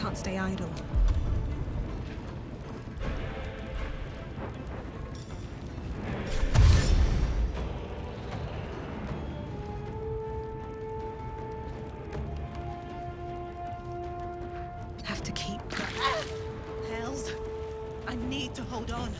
can't stay idle. Have to keep... Hells! I need to hold on.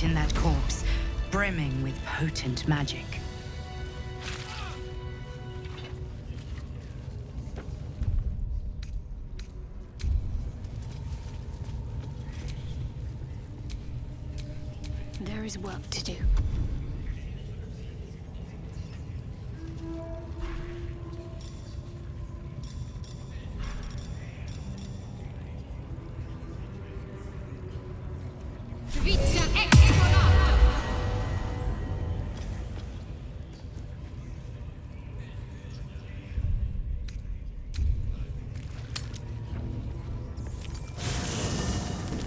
In that corpse, brimming with potent magic. There is work to do.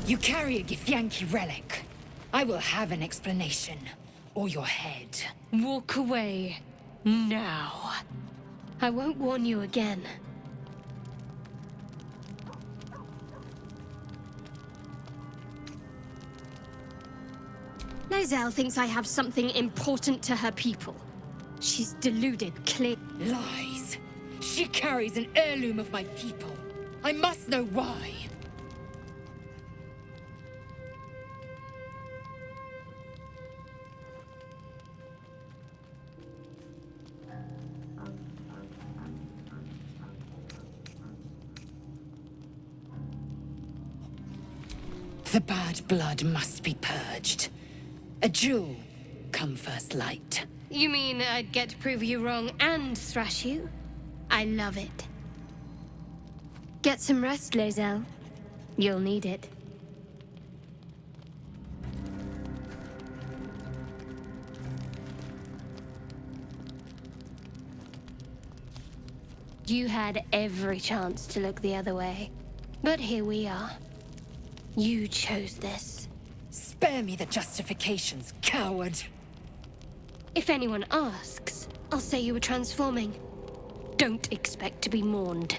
You carry a Githyanki relic. I will have an explanation, or your head. Walk away, now. I won't warn you again. Lae'zel thinks I have something important to her people. She's deluded, clear. Lies. She carries an heirloom of my people. I must know why. The bad blood must be purged. A jewel come first light. You mean I'd get to prove you wrong and thrash you? I love it. Get some rest, Lae'zel. You'll need it. You had every chance to look the other way. But here we are. You chose this. Spare me the justifications, coward. If anyone asks, I'll say you were transforming. Don't expect to be mourned.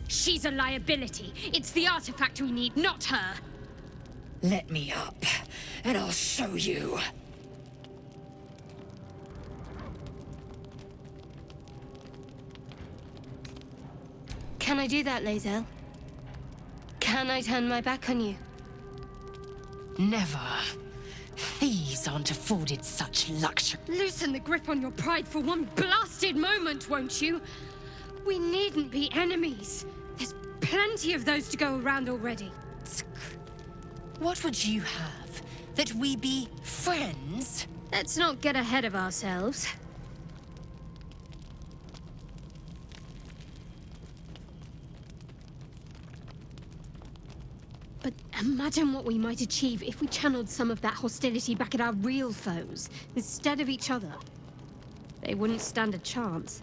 She's a liability. It's the artifact we need, not her. Let me up, and I'll show you. Can I do that, Lae'zel? Can I turn my back on you? Never. Thieves aren't afforded such luxury. Loosen the grip on your pride for one blasted moment, won't you? We needn't be enemies. There's plenty of those to go around already. What would you have? That we be friends? Let's not get ahead of ourselves. But imagine what we might achieve if we channeled some of that hostility back at our real foes, instead of each other. They wouldn't stand a chance.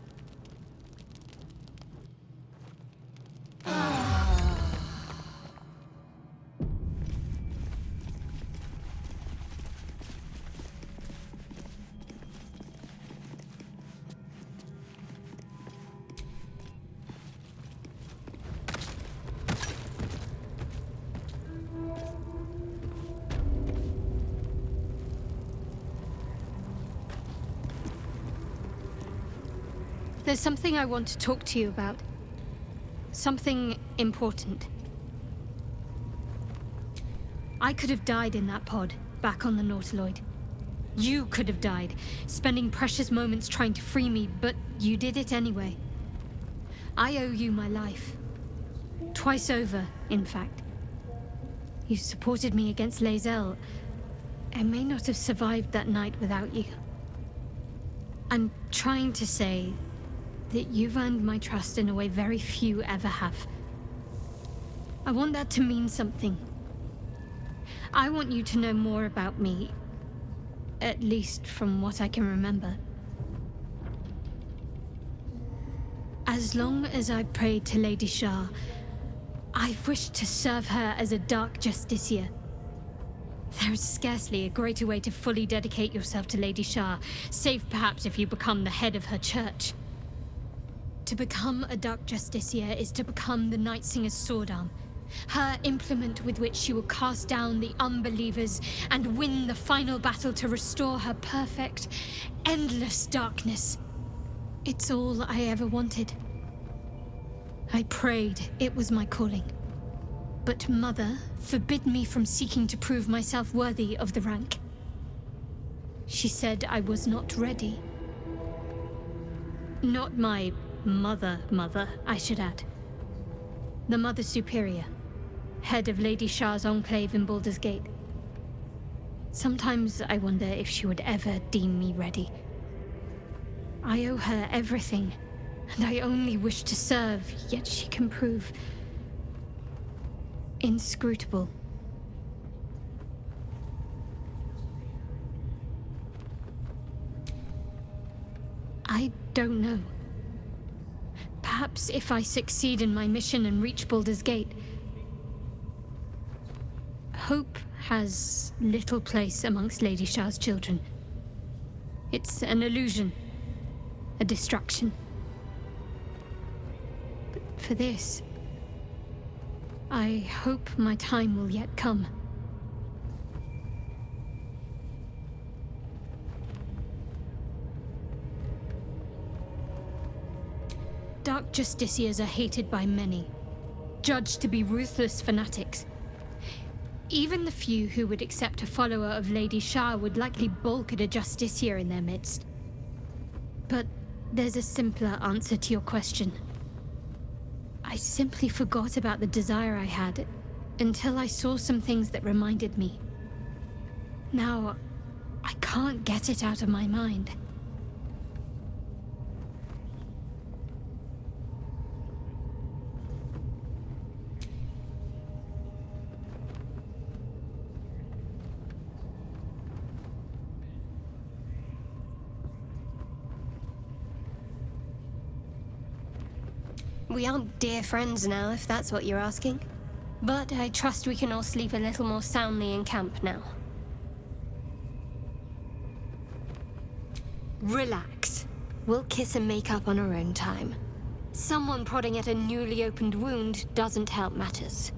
There's something I want to talk to you about. Something important. I could have died in that pod, back on the Nautiloid. You could have died, spending precious moments trying to free me, but you did it anyway. I owe you my life. Twice over, in fact. You supported me against Lae'zel. I may not have survived that night without you. I'm trying to say that you've earned my trust in a way very few ever have. I want that to mean something. I want you to know more about me, at least from what I can remember. As long as I've prayed to Lady Shah, I've wished to serve her as a Dark Justiciar. There is scarcely a greater way to fully dedicate yourself to Lady Shah, save perhaps if you become the head of her church. To become a Dark Justiciar is to become the Night Singer's sword arm, her implement with which she will cast down the unbelievers and win the final battle to restore her perfect, endless darkness. It's all I ever wanted. I prayed it was my calling. But Mother forbid me from seeking to prove myself worthy of the rank. She said I was not ready. Not my mother, I should add. The Mother Superior, head of Lady Shah's enclave in Baldur's Gate. Sometimes I wonder if she would ever deem me ready. I owe her everything, and I only wish to serve, yet she can prove inscrutable. I don't know. Perhaps if I succeed in my mission and reach Baldur's Gate. Hope has little place amongst Lady Shah's children. It's an illusion, a distraction. But for this, I hope my time will yet come. Dark Justiciars are hated by many, judged to be ruthless fanatics. Even the few who would accept a follower of Lady Shah would likely balk at a Justiciar in their midst. But there's a simpler answer to your question. I simply forgot about the desire I had until I saw some things that reminded me. Now, I can't get it out of my mind. We aren't dear friends now, if that's what you're asking. But I trust we can all sleep a little more soundly in camp now. Relax. We'll kiss and make up on our own time. Someone prodding at a newly opened wound doesn't help matters.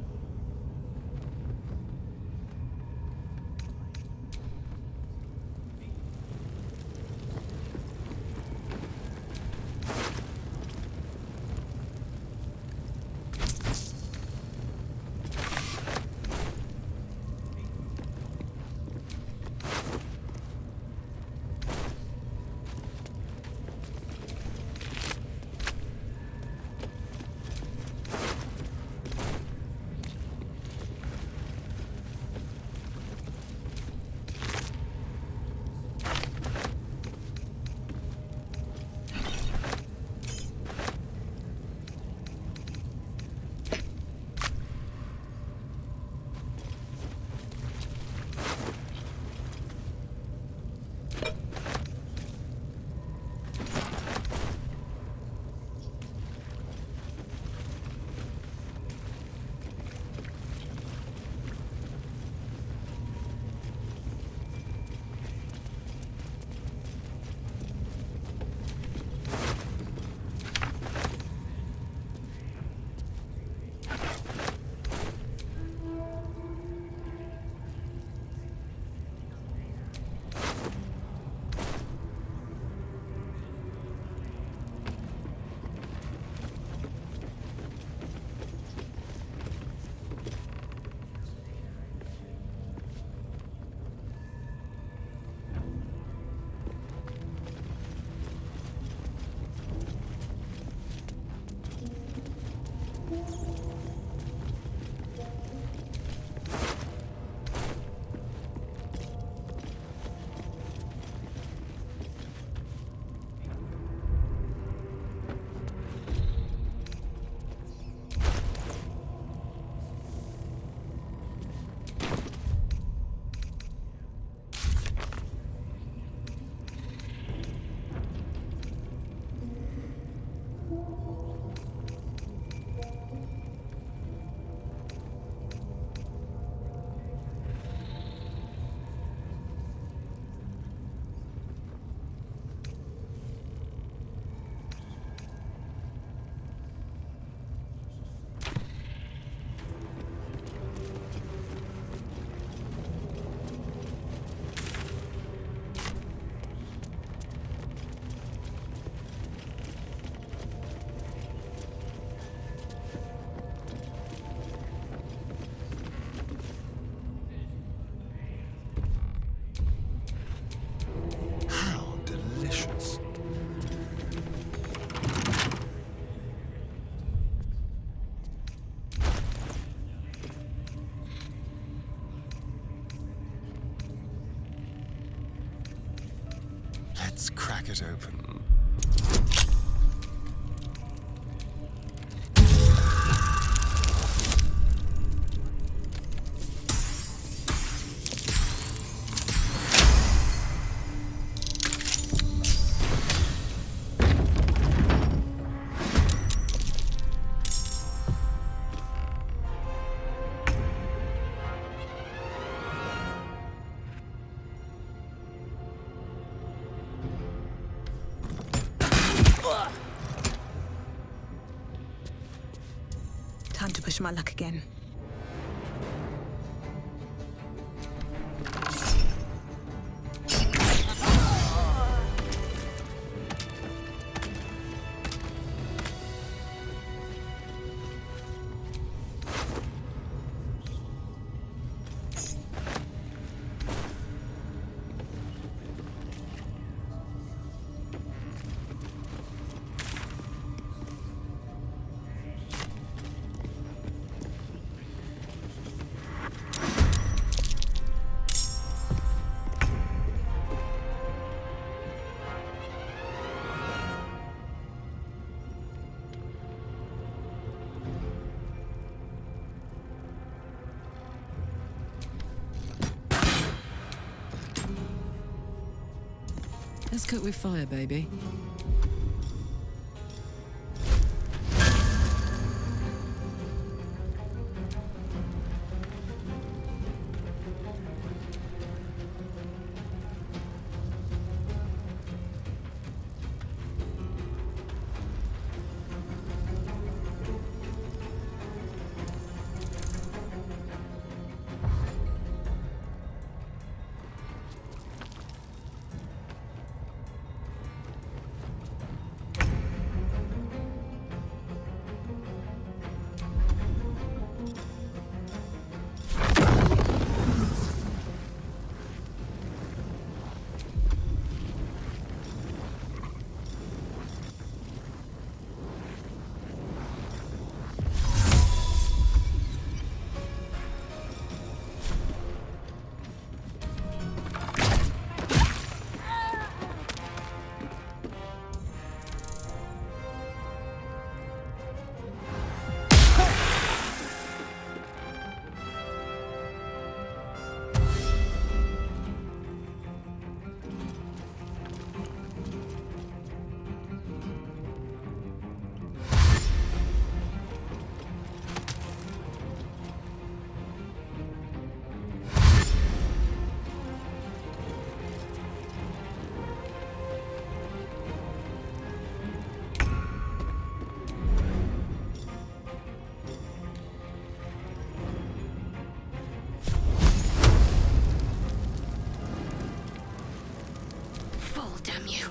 crack it open. Time to push my luck again. Let's cook with fire, baby. Damn you.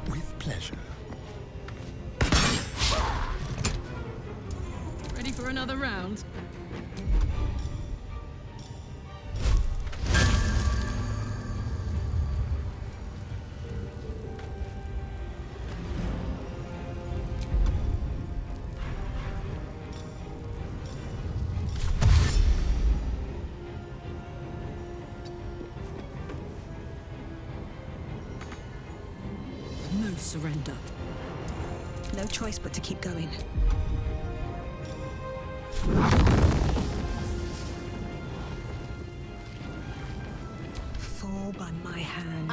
With pleasure. Ready for another round? No surrender. No choice but to keep going. Fall by my hand.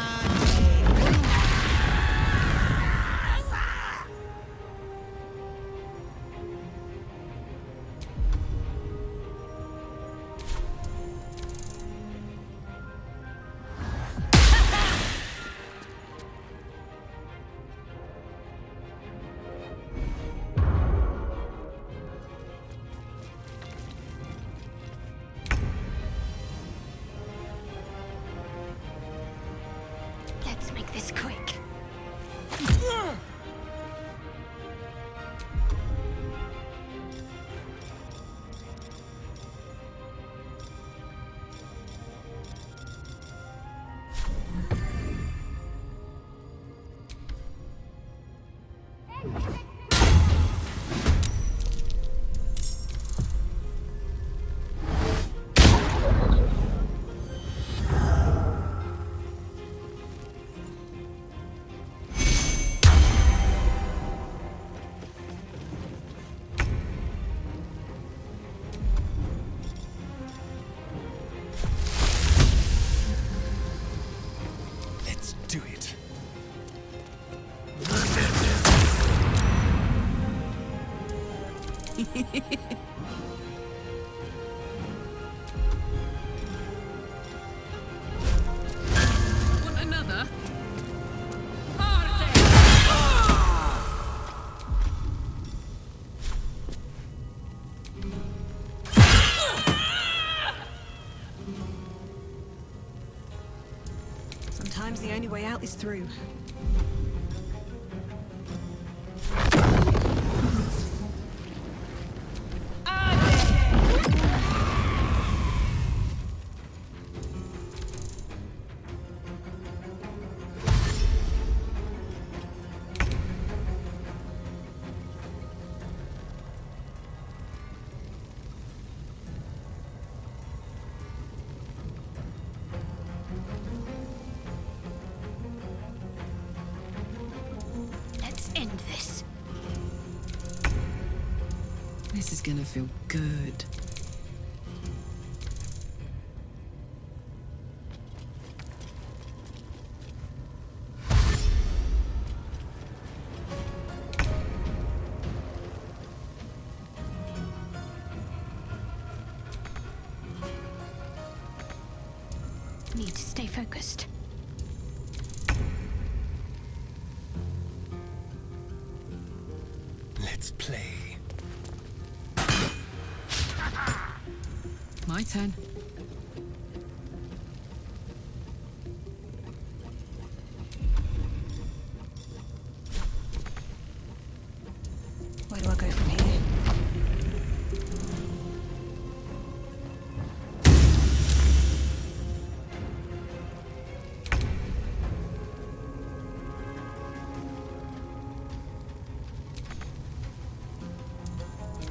only way out is through. Let's end this. This is gonna feel good. Need to stay focused. Let's play. My turn. Where do I go from here?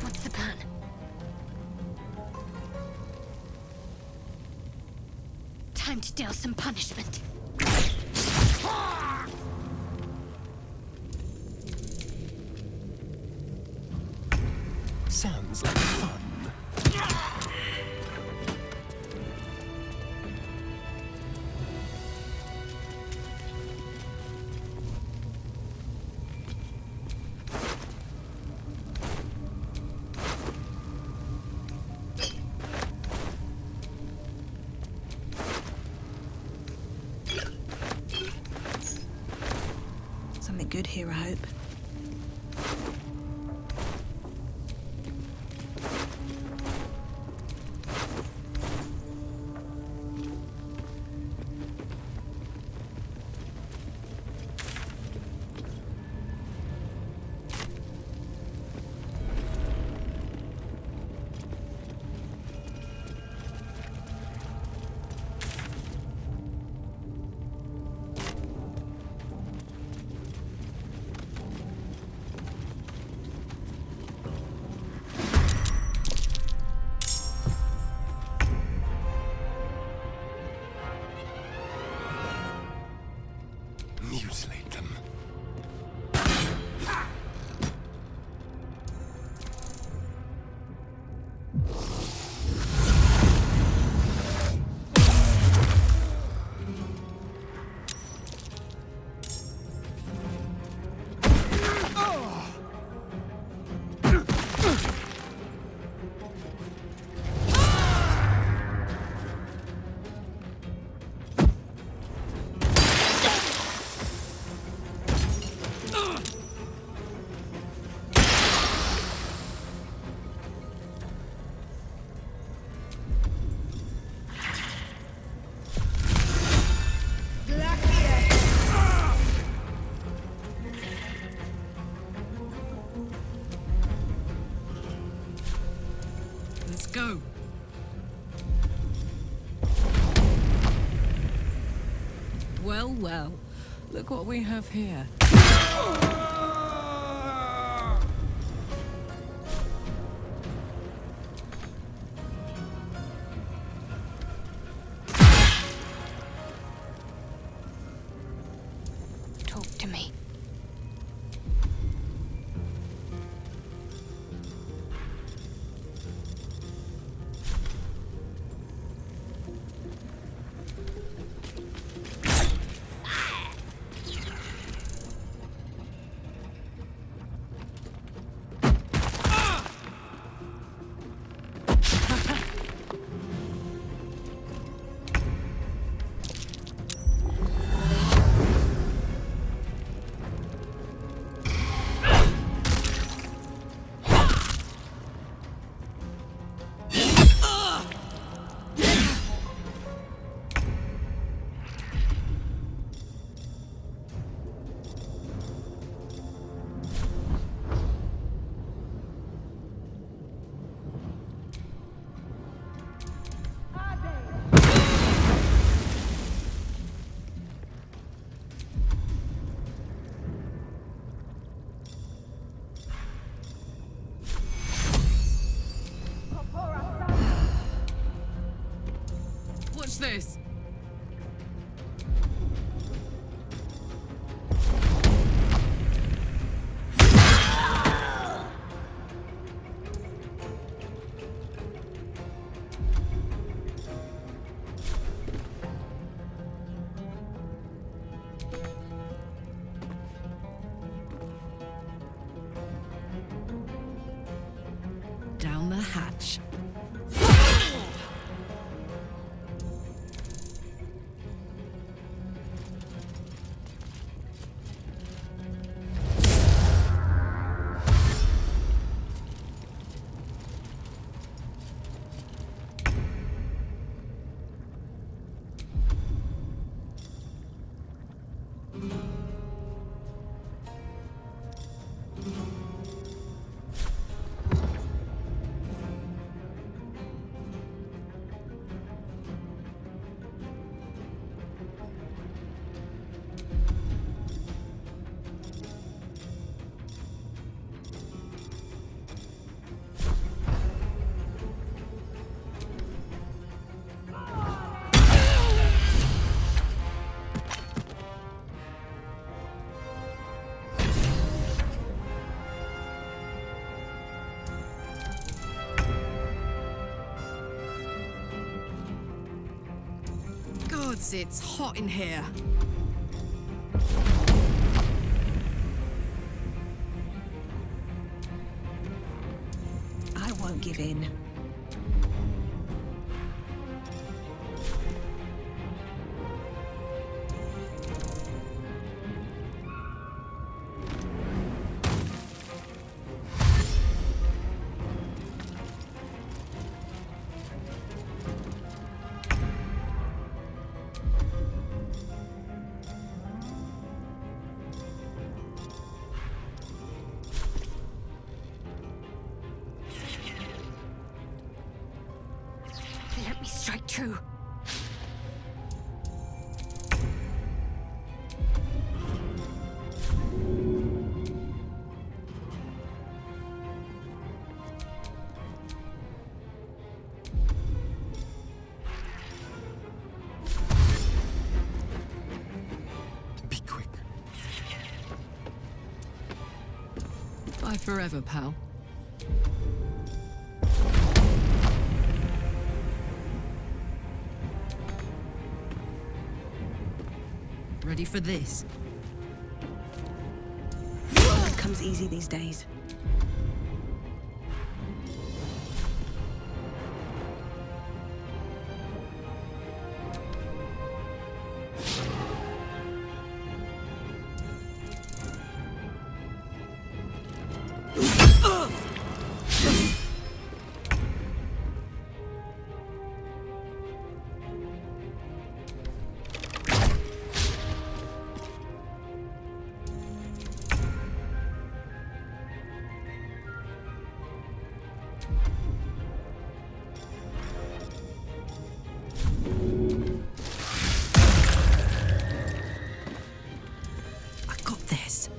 What's the plan? Time to deal some punishment. Sounds like fun. Something good here, I hope. Mutilate them. Let's go. Well, well. Look what we have here. Talk to me. this? Down the hatch. Gods, it's hot in here. I won't give in. Let me strike true. Be quick. Bye forever, pal. Ready for this? It comes easy these days. I got this.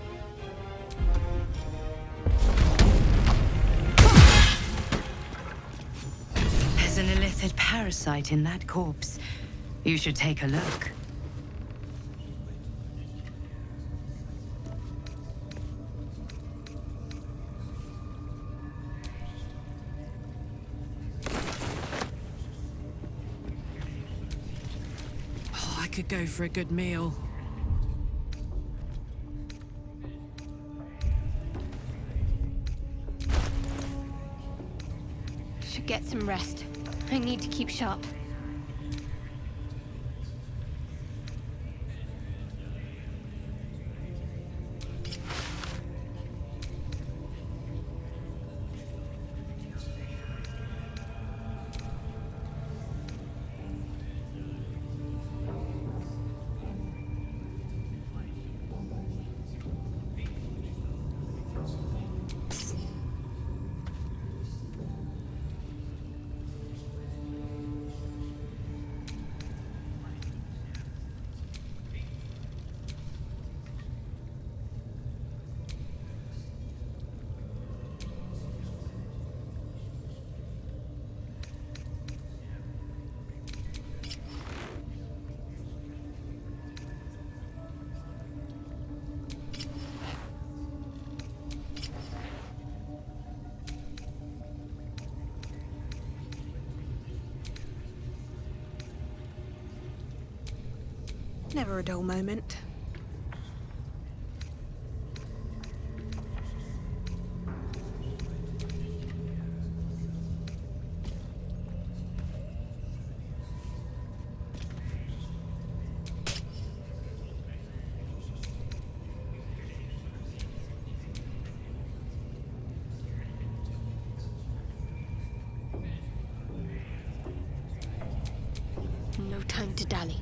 There's an illithid parasite in that corpse. You should take a look. Oh, I could go for a good meal. Should get some rest. I need to keep sharp. Never a dull moment. No time to dally.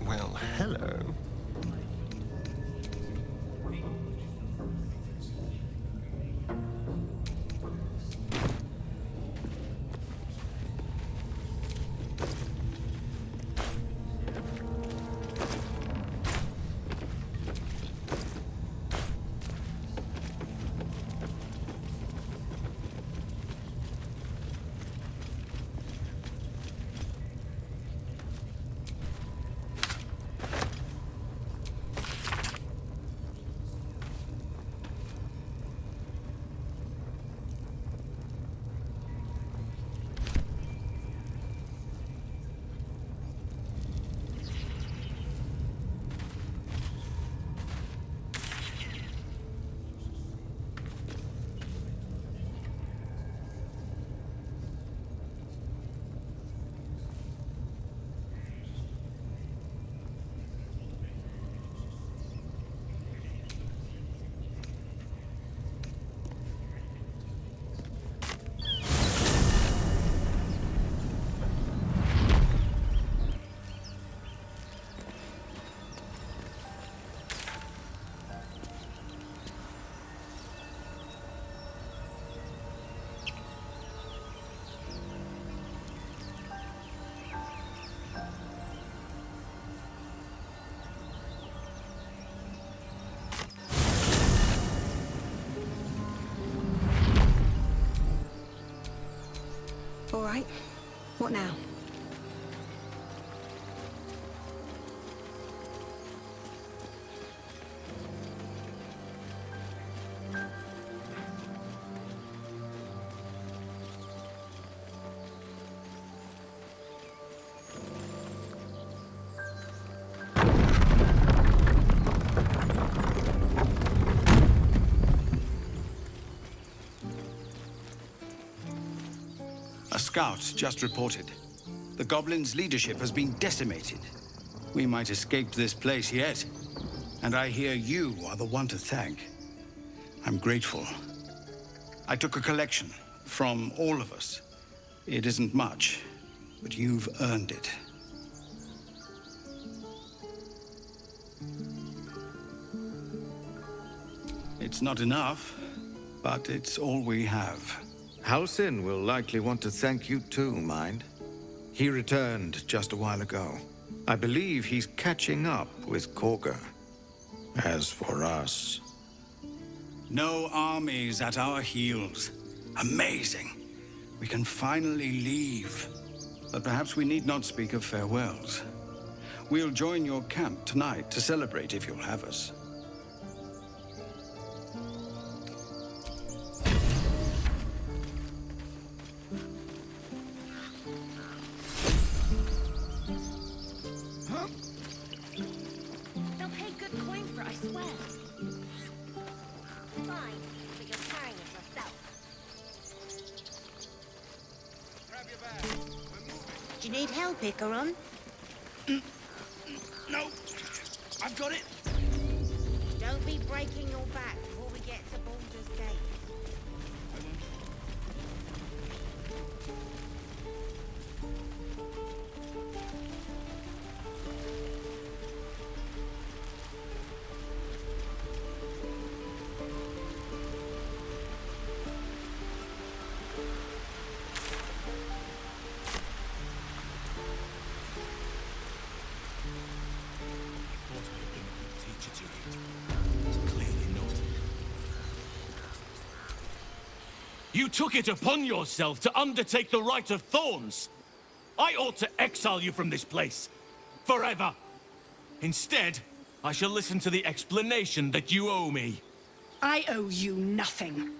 Well, hello. All right. What now? A scout just reported. The goblins' leadership has been decimated. We might escape this place yet. And I hear you are the one to thank. I'm grateful. I took a collection from all of us. It isn't much, but you've earned it. It's not enough, but it's all we have. Halsin will likely want to thank you too, mind. He returned just a while ago. I believe he's catching up with Korga. As for us... No armies at our heels. Amazing. We can finally leave. But perhaps we need not speak of farewells. We'll join your camp tonight to celebrate if you'll have us. They'll pay good coin for it, I swear. Fine, but you're carrying it yourself. Grab your bag. We're moving. Do you need help, Icaron? No, I've got it. Don't be breaking your back before we get to Baldur's Gate. You took it upon yourself to undertake the Rite of Thorns. I ought to exile you from this place. Forever. Instead, I shall listen to the explanation that you owe me. I owe you nothing.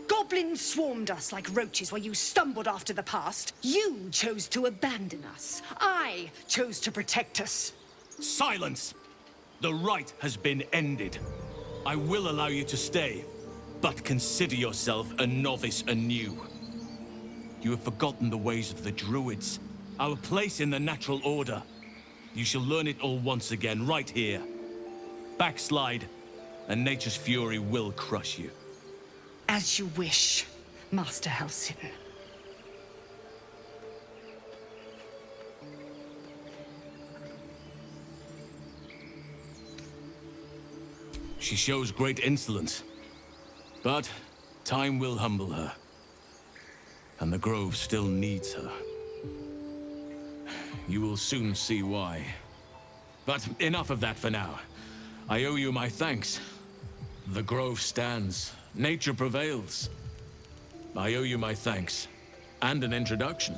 Goblins swarmed us like roaches while you stumbled after the past. You chose to abandon us. I chose to protect us. Silence! The rite has been ended. I will allow you to stay, but consider yourself a novice anew. You have forgotten the ways of the Druids, our place in the natural order. You shall learn it all once again, right here. Backslide, and nature's fury will crush you. As you wish, Master Halsin. She shows great insolence, but time will humble her. And the Grove still needs her. You will soon see why. But enough of that for now. I owe you my thanks. The Grove stands. Nature prevails. I owe you my thanks. And an introduction.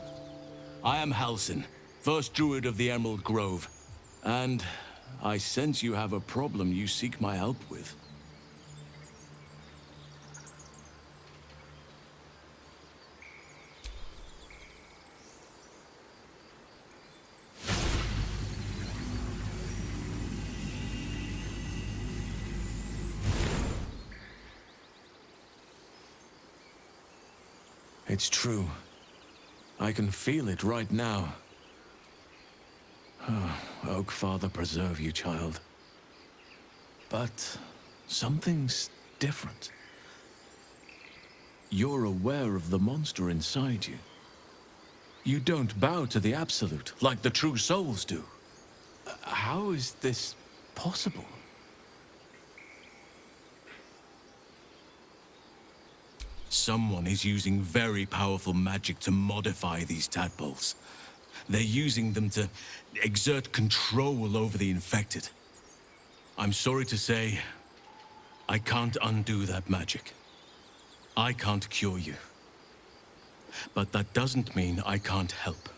I am Halsin, first Druid of the Emerald Grove. And I sense you have a problem you seek my help with. It's true. I can feel it right now. Oh, Oak Father preserve you, child. But something's different. You're aware of the monster inside you. You don't bow to the Absolute like the true souls do. How is this possible? Someone is using very powerful magic to modify these tadpoles. They're using them to exert control over the infected. I'm sorry to say, I can't undo that magic. I can't cure you. But that doesn't mean I can't help.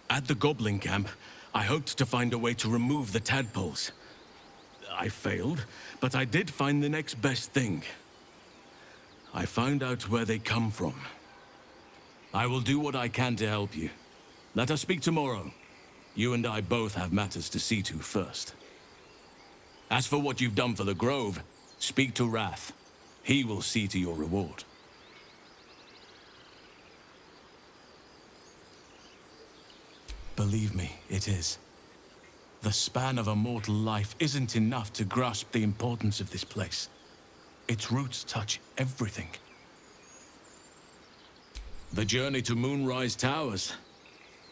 At the Goblin camp, I hoped to find a way to remove the tadpoles. I failed, but I did find the next best thing. I found out where they come from. I will do what I can to help you. Let us speak tomorrow. You and I both have matters to see to first. As for what you've done for the Grove, speak to Wrath. He will see to your reward. Believe me, it is. The span of a mortal life isn't enough to grasp the importance of this place. Its roots touch everything. The journey to Moonrise Towers,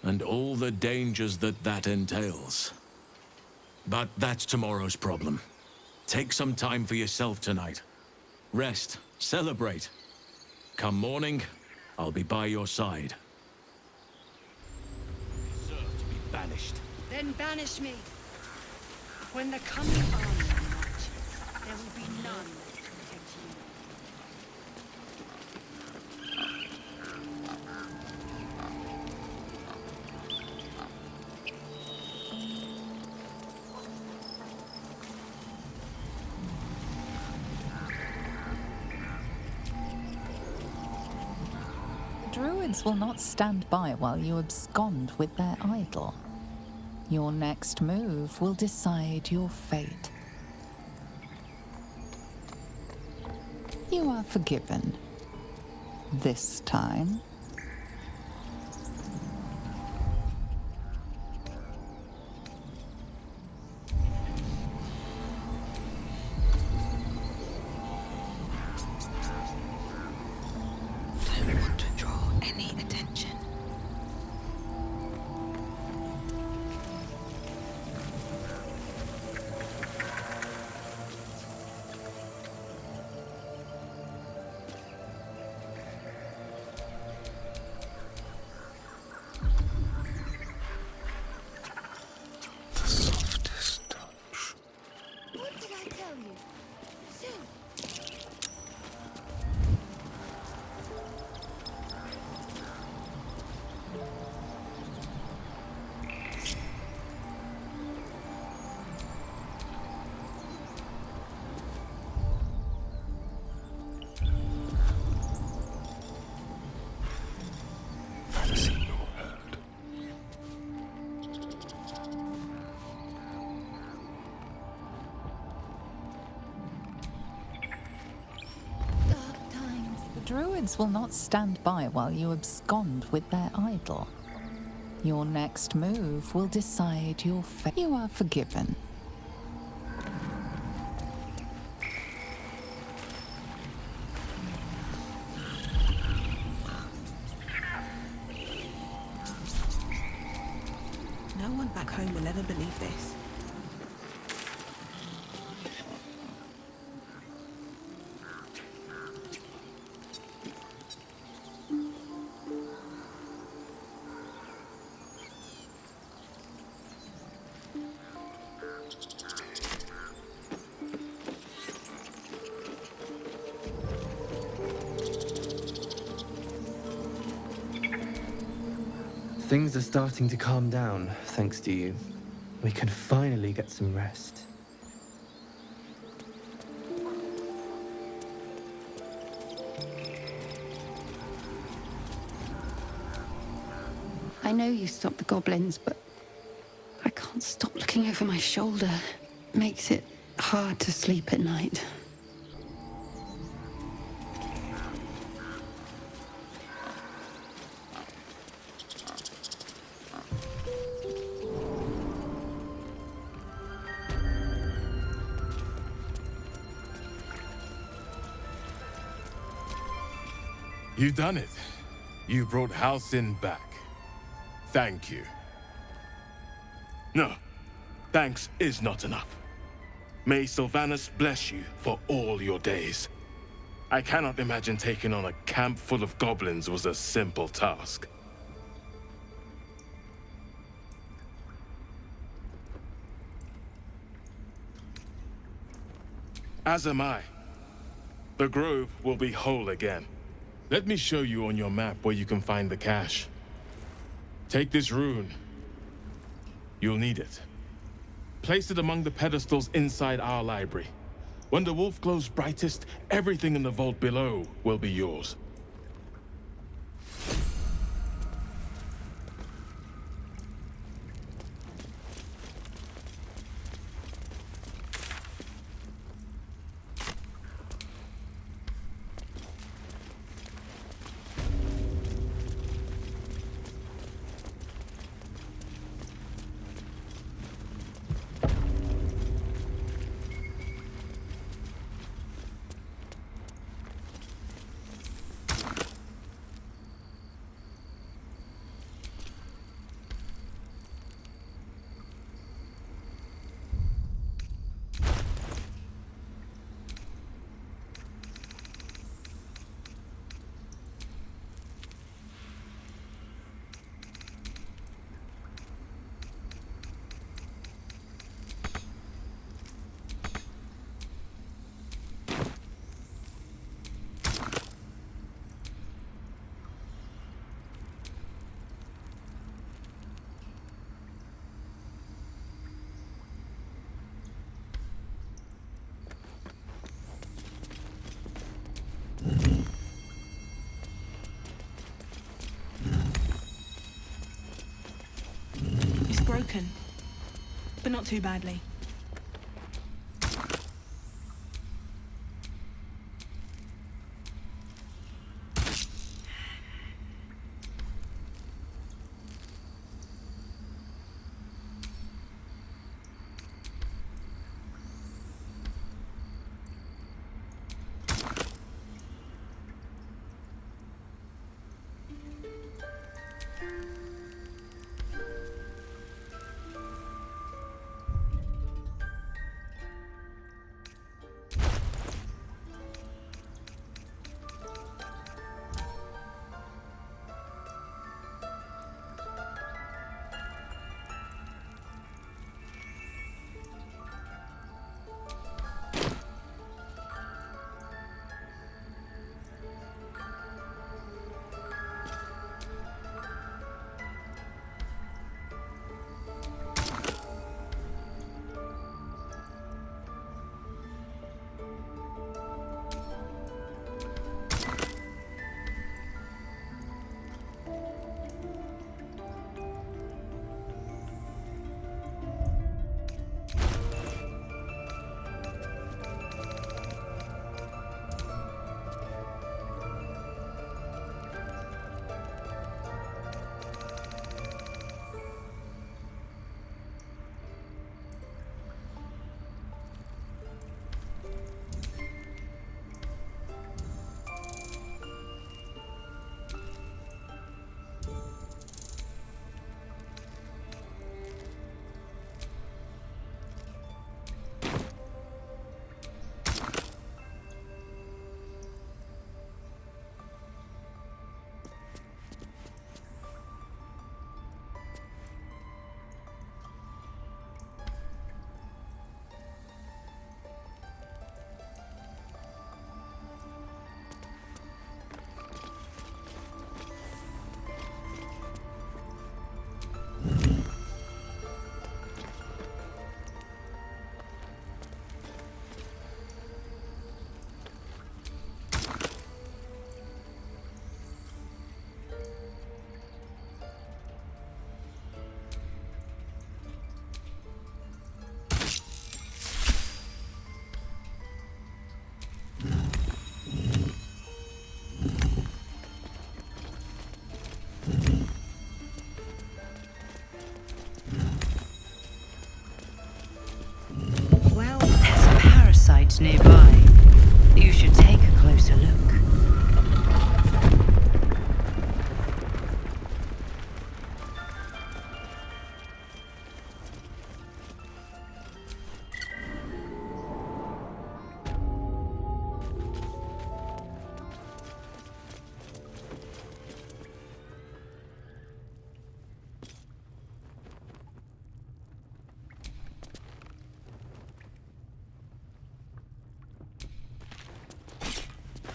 and all the dangers that entails. But that's tomorrow's problem. Take some time for yourself tonight. Rest, celebrate. Come morning, I'll be by your side. Deserve to be banished. Then banish me. When the coming army marches, there will be none to protect you. Druids will not stand by while you abscond with their idol. Your next move will decide your fate. You are forgiven. This time. Don't want to draw any attention. druids will not stand by while you abscond with their idol. Your next move will decide your fate. You are forgiven. No one back home will ever believe this. Things are starting to calm down, thanks to you. We can finally get some rest. I know you stopped the goblins, but I can't stop looking over my shoulder. Makes it hard to sleep at night. You've done it. You brought Halcyon back. Thank you. No, thanks is not enough. May Sylvanus bless you for all your days. I cannot imagine taking on a camp full of goblins was a simple task. As am I. The grove will be whole again. Let me show you on your map where you can find the cache. Take this rune. You'll need it. Place it among the pedestals inside our library. When the wolf glows brightest, everything in the vault below will be yours. Broken, but not too badly.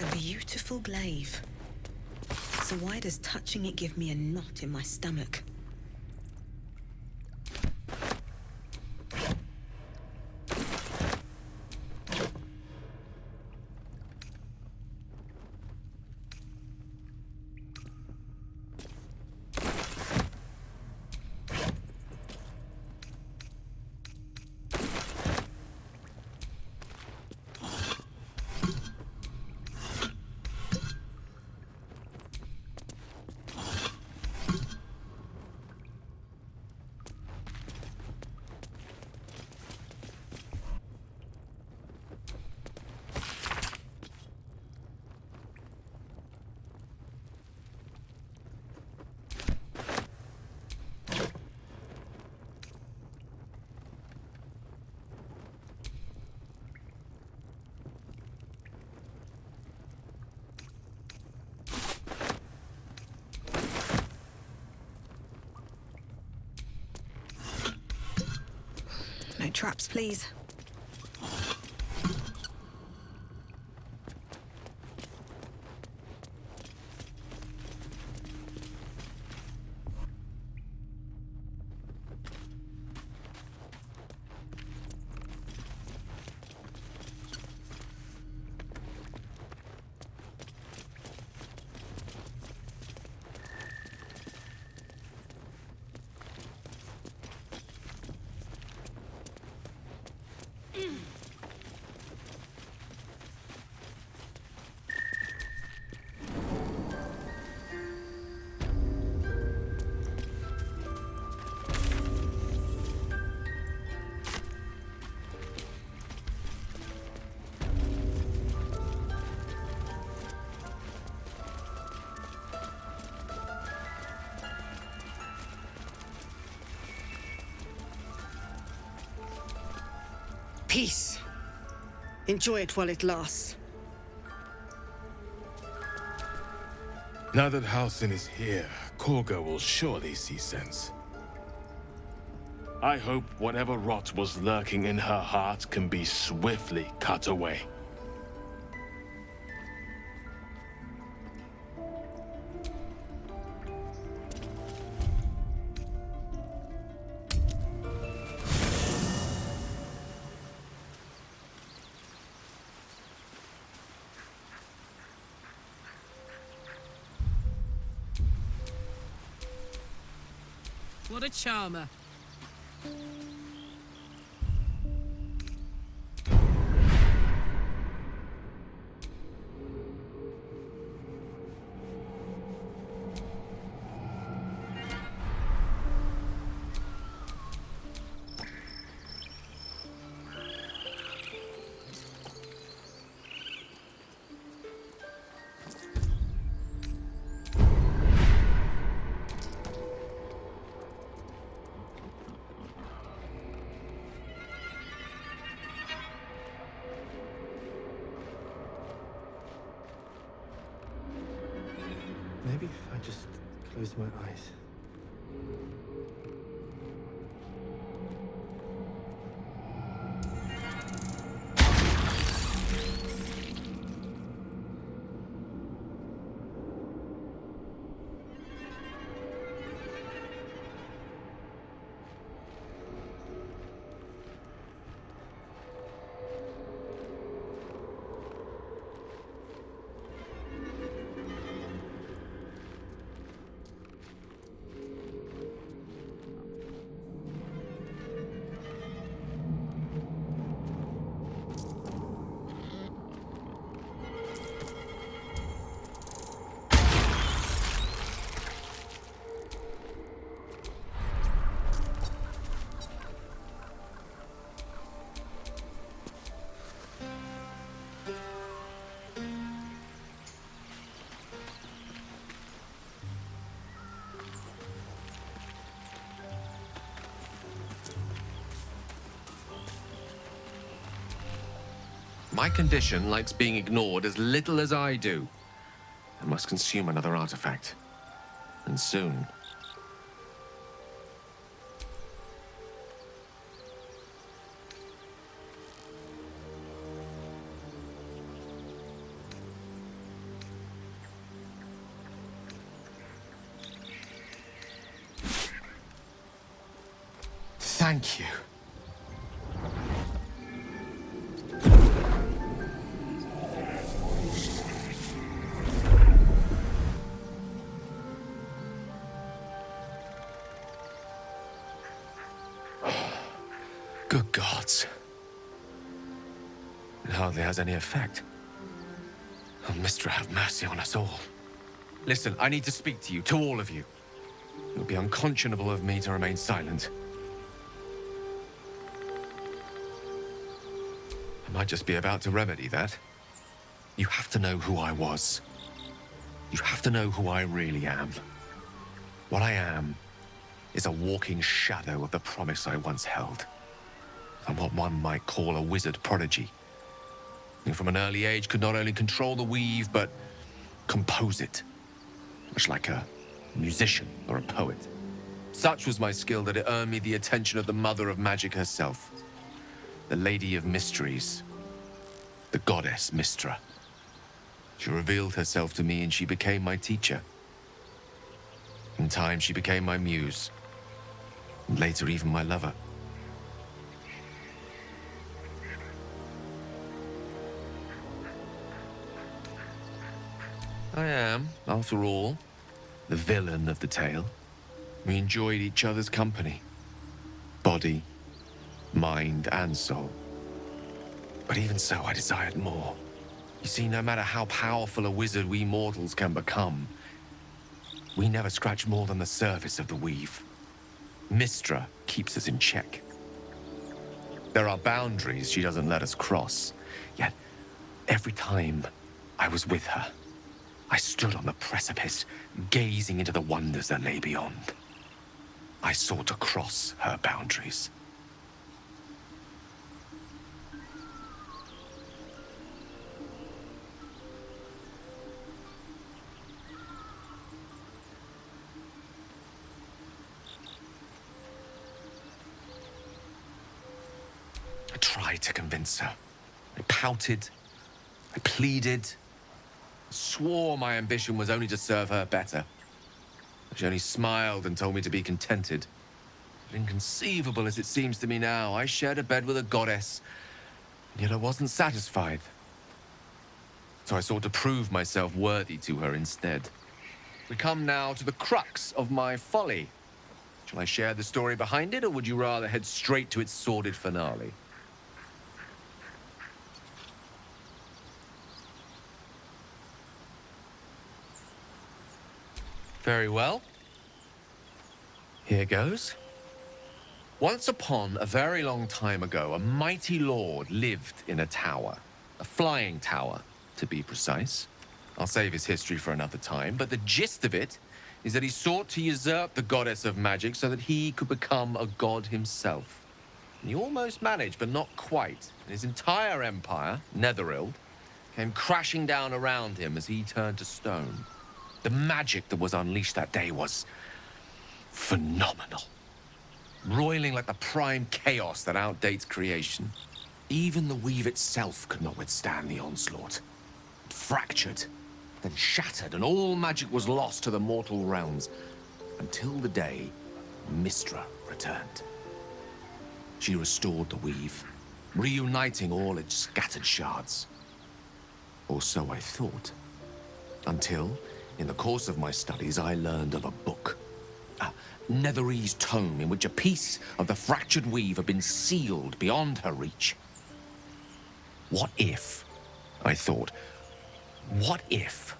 A beautiful glaive. So why does touching it give me a knot in my stomach? No traps, please. Peace. Enjoy it while it lasts. Now that Halsin is here, Korga will surely see sense. I hope whatever rot was lurking in her heart can be swiftly cut away. What a charmer. Maybe if I just close my eyes. My condition likes being ignored as little as I do. I must consume another artifact. And soon. Thank you. Good gods. It hardly has any effect. Oh, Mystra, have mercy on us all. Listen, I need to speak to you, to all of you. It would be unconscionable of me to remain silent. I might just be about to remedy that. You have to know who I was. You have to know who I really am. What I am is a walking shadow of the promise I once held. I'm what one might call a wizard prodigy, who from an early age could not only control the weave, but compose it, much like a musician or a poet. Such was my skill that it earned me the attention of the mother of magic herself, the Lady of Mysteries, the goddess Mystra. She revealed herself to me and she became my teacher. In time, she became my muse, and later even my lover. I am, after all, the villain of the tale. We enjoyed each other's company. Body, mind, and soul. But even so, I desired more. You see, no matter how powerful a wizard we mortals can become, we never scratch more than the surface of the weave. Mystra keeps us in check. There are boundaries she doesn't let us cross. Yet, every time I was with her, I stood on the precipice, gazing into the wonders that lay beyond. I sought to cross her boundaries. I tried to convince her. I pouted. I pleaded. Swore my ambition was only to serve her better. She only smiled and told me to be contented. But inconceivable as it seems to me now, I shared a bed with a goddess, and yet I wasn't satisfied. So I sought to prove myself worthy to her instead. We come now to the crux of my folly. Shall I share the story behind it, or would you rather head straight to its sordid finale? Very well. Here goes. Once upon a very long time ago, a mighty lord lived in a tower. A flying tower, to be precise. I'll save his history for another time, but the gist of it is that he sought to usurp the goddess of magic so that he could become a god himself. And he almost managed, but not quite. And his entire empire, Netheril, came crashing down around him as he turned to stone. The magic that was unleashed that day was phenomenal. Roiling like the prime chaos that outdates creation. Even the weave itself could not withstand the onslaught. It fractured, then shattered, and all magic was lost to the mortal realms. Until the day Mystra returned. She restored the weave, reuniting all its scattered shards. Or so I thought. Until, in the course of my studies, I learned of a book. A Netherese tome in which a piece of the fractured weave had been sealed beyond her reach. What if, I thought, what if,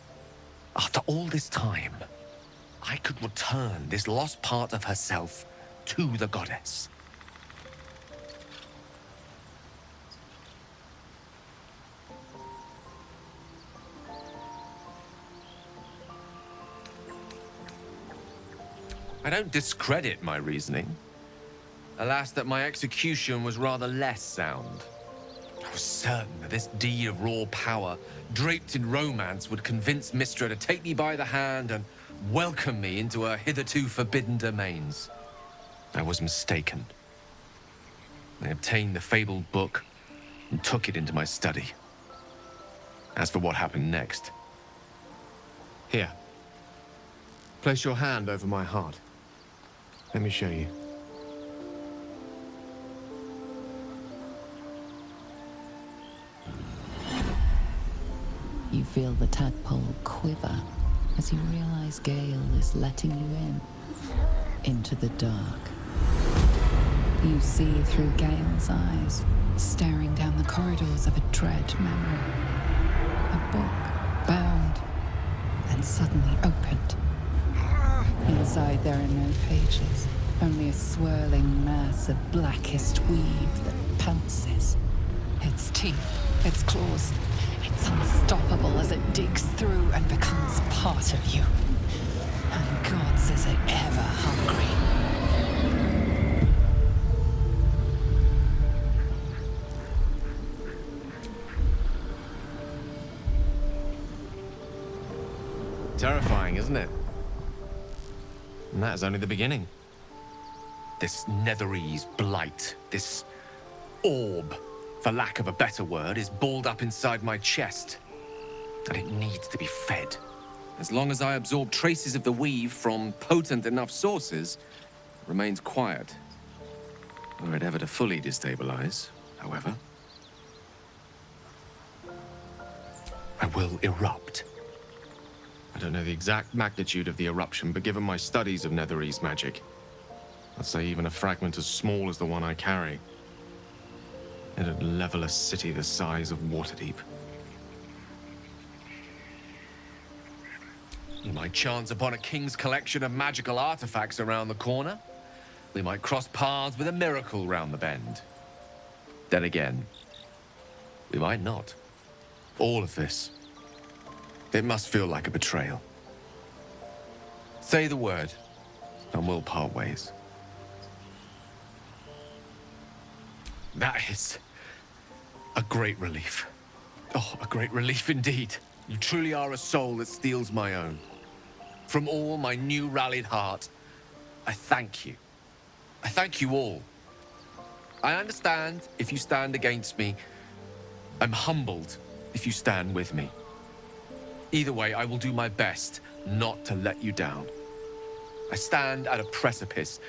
after all this time, I could return this lost part of herself to the goddess? I don't discredit my reasoning. Alas, that my execution was rather less sound. I was certain that this deed of raw power, draped in romance, would convince Mystra to take me by the hand and welcome me into her hitherto forbidden domains. I was mistaken. I obtained the fabled book and took it into my study. As for what happened next... Here. Place your hand over my heart. Let me show you. You feel the tadpole quiver as you realize Gale is letting you in, into the dark. You see through Gale's eyes, staring down the corridors of a dread memory. A book, bound, then suddenly opened. Inside there are no pages, only a swirling mass of blackest weave that pounces. Its teeth, its claws, it's unstoppable as it digs through and becomes part of you. And gods, is it ever hungry. Terrifying, isn't it? And that is only the beginning. This Netherese blight, this orb, for lack of a better word, is balled up inside my chest. And it needs to be fed. As long as I absorb traces of the weave from potent enough sources, it remains quiet. Were it ever to fully destabilize, however, I will erupt. I don't know the exact magnitude of the eruption, but given my studies of Netherese magic, I'd say even a fragment as small as the one I carry, it'd level a city the size of Waterdeep. You might chance upon a king's collection of magical artifacts around the corner. We might cross paths with a miracle round the bend. Then again, we might not. All of this, it must feel like a betrayal. Say the word, and we'll part ways. That is a great relief. Oh, a great relief indeed. You truly are a soul that steals my own. From all my new rallied heart, I thank you. I thank you all. I understand if you stand against me. I'm humbled if you stand with me. Either way, I will do my best not to let you down. I stand at a precipice,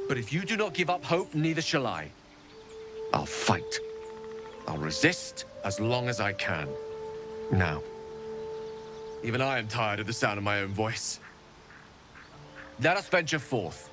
but if you do not give up hope, neither shall I. I'll fight. I'll resist as long as I can. Now, even I am tired of the sound of my own voice. Let us venture forth.